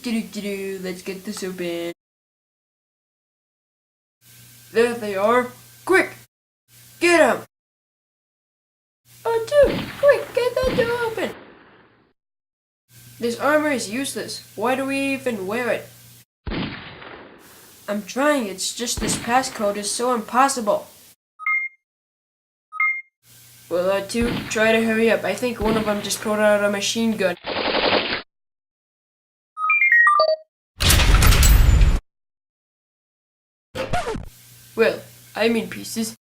Let's get this open. There they are. Quick! Get them! Oh, dude! Quick, get that door open! This armor is useless. Why do we even wear it? I'm trying, it's just this passcode is so impossible. Well, two, try to hurry up. I think one of them just pulled out a machine gun. Well, I'm in pieces.